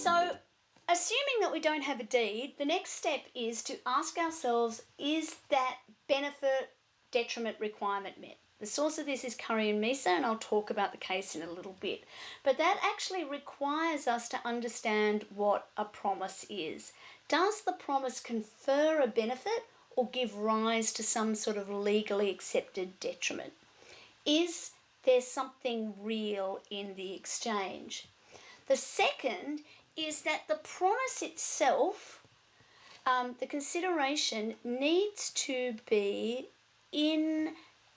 So, assuming that we don't have a deed, the next step is to ask ourselves, is that benefit detriment requirement met? The source of this is Curry and Misa, and I'll talk about the case in a little bit. But that actually requires us to understand what a promise is. Does the promise confer a benefit or give rise to some sort of legally accepted detriment? Is there something real in the exchange? The second is that the promise itself, the consideration needs to be in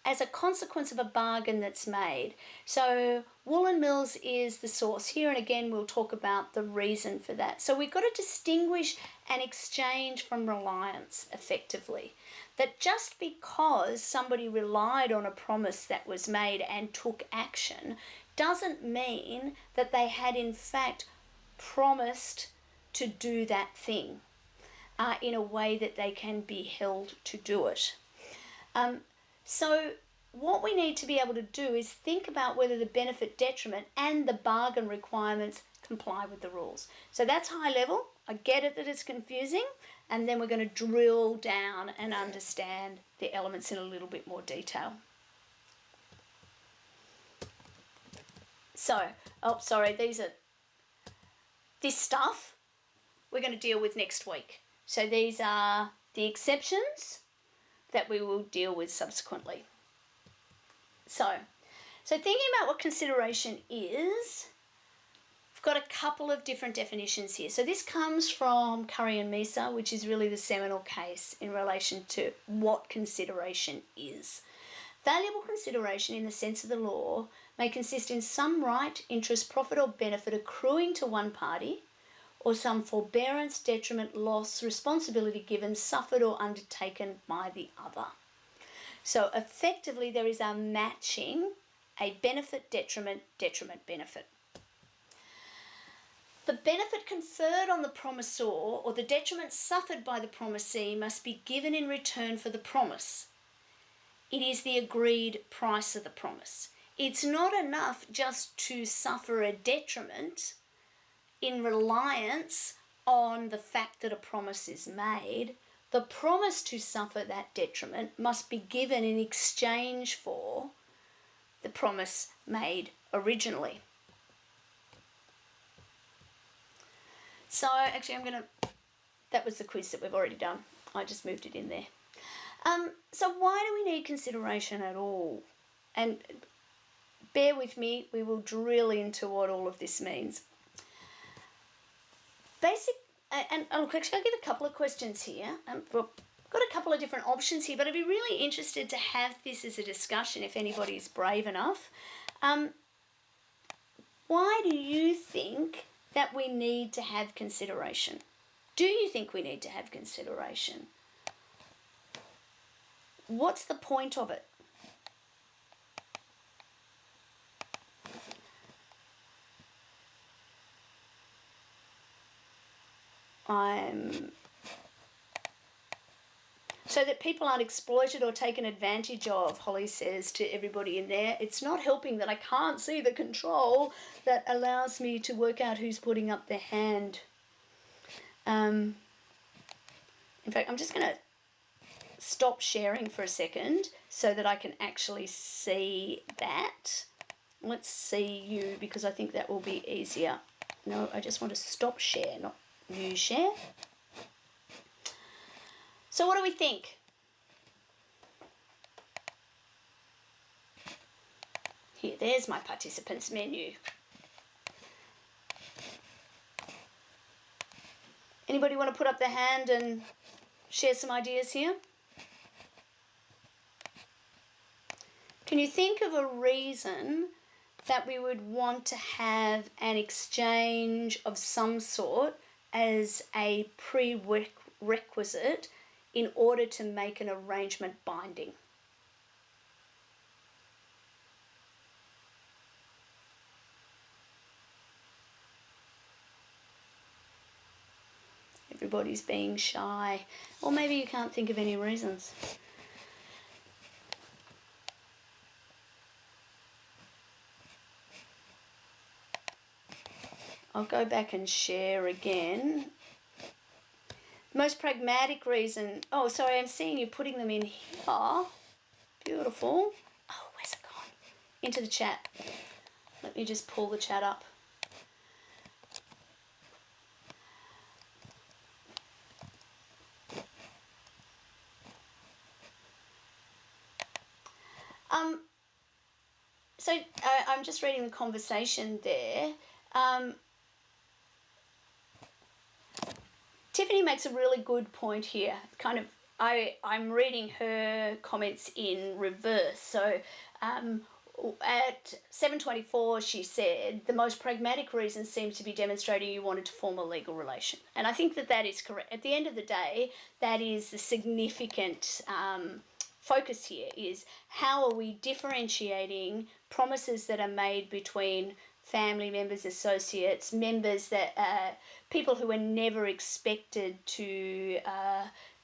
as a consequence of a bargain that's made. So Woolen Mills is the source here, and again we'll talk about the reason for that. So we've got to distinguish an exchange from reliance effectively. That just because somebody relied on a promise that was made and took action doesn't mean that they had in fact promised to do that thing in a way that they can be held to do it. So what we need to be able to do is think about whether the benefit detriment and the bargain requirements comply with the rules. So that's high level. I get it that it's confusing, and then we're going to drill down and understand the elements in a little bit more detail. So, this stuff we're going to deal with next week. So these are the exceptions that we will deal with subsequently. So thinking about what consideration is, we've got a couple of different definitions here. So this comes from Curry and Misa, which is really the seminal case in relation to what consideration is. Valuable consideration in the sense of the law may consist in some right, interest, profit or benefit accruing to one party, or some forbearance, detriment, loss, responsibility given, suffered or undertaken by the other. So effectively there is a matching, a benefit, detriment, detriment, benefit. The benefit conferred on the promisor or the detriment suffered by the promisee must be given in return for the promise. It is the agreed price of the promise. It's not enough just to suffer a detriment in reliance on the fact that a promise is made. The promise to suffer that detriment must be given in exchange for the promise made originally. So actually that was the quiz that we've already done. I just moved it in there. So why do we need consideration at all? And bear with me, we will drill into what all of this means. Look, actually I'll give a couple of questions here. I've got a couple of different options here, but I'd be really interested to have this as a discussion if anybody's brave enough. Why do you think that we need to have consideration? Do you think we need to have consideration? What's the point of it? So that people aren't exploited or taken advantage of, Holly says to everybody in there. It's not helping that I can't see the control that allows me to work out who's putting up their hand. In fact, I'm just going to stop sharing for a second so that I can actually see that. Let's see you, because I think that will be easier. No, I just want to stop share, not new share. So what do we think? Here, there's my participants menu. Anybody want to put up their hand and share some ideas here? Can you think of a reason that we would want to have an exchange of some sort as a prerequisite in order to make an arrangement binding? Everybody's being shy, or maybe you can't think of any reasons. I'll go back and share again. Most pragmatic reason. Oh, sorry, I'm seeing you putting them in here. Beautiful. Oh, where's it gone? Into the chat. Let me just pull the chat up. So I'm just reading the conversation there. Tiffany makes a really good point here. Kind of, I'm reading her comments in reverse. So at 7:24, she said, the most pragmatic reason seems to be demonstrating you wanted to form a legal relation. And I think that that is correct. At the end of the day, that is the significant focus here, is how are we differentiating promises that are made between family members, associates, members that people who are never expected to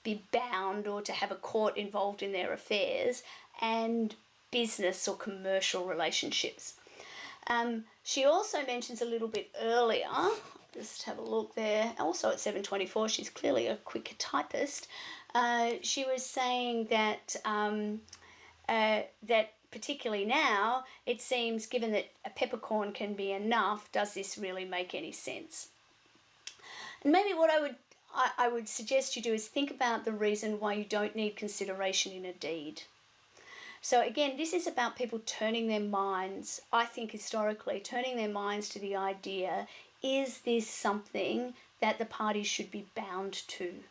be bound or to have a court involved in their affairs, and business or commercial relationships. She also mentions a little bit earlier, just have a look there, also at 7:24, she's clearly a quick typist. She was saying that that particularly now, it seems, given that a peppercorn can be enough, does this really make any sense? And maybe what I would suggest you do is think about the reason why you don't need consideration in a deed. So again, this is about people turning their minds, I think historically, turning their minds to the idea, is this something that the parties should be bound to?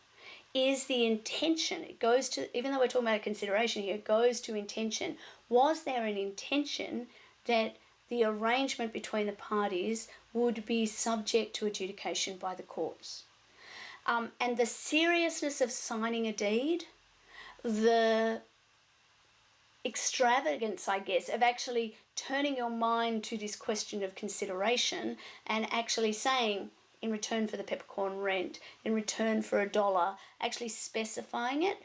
Is the intention, it goes to, even though we're talking about consideration here, it goes to intention. Was there an intention that the arrangement between the parties would be subject to adjudication by the courts? And the seriousness of signing a deed, the extravagance, I guess, of actually turning your mind to this question of consideration and actually saying, in return for the peppercorn rent, in return for $1, actually specifying it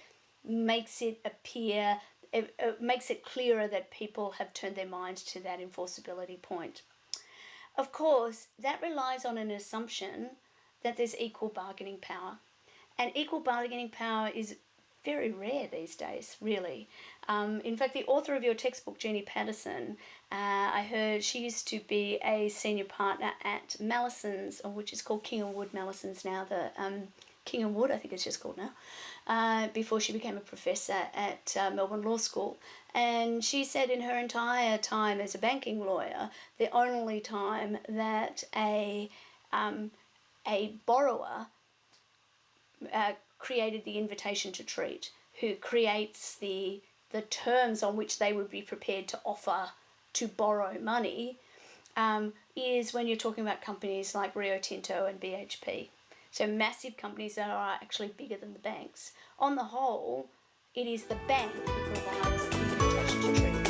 makes it appear, it makes it clearer that people have turned their minds to that enforceability point. Of course, that relies on an assumption that there's equal bargaining power. And equal bargaining power is very rare these days, really. In fact, the author of your textbook, Jeannie Patterson, I heard she used to be a senior partner at Mallisons, which is called King & Wood Mallisons now, the King & Wood, I think it's just called now, before she became a professor at Melbourne Law School. And she said in her entire time as a banking lawyer, the only time that a borrower created the invitation to treat, who creates the terms on which they would be prepared to offer to borrow money, is when you're talking about companies like Rio Tinto and BHP. So massive companies that are actually bigger than the banks. On the whole, it is the bank who provides the invitation to treat.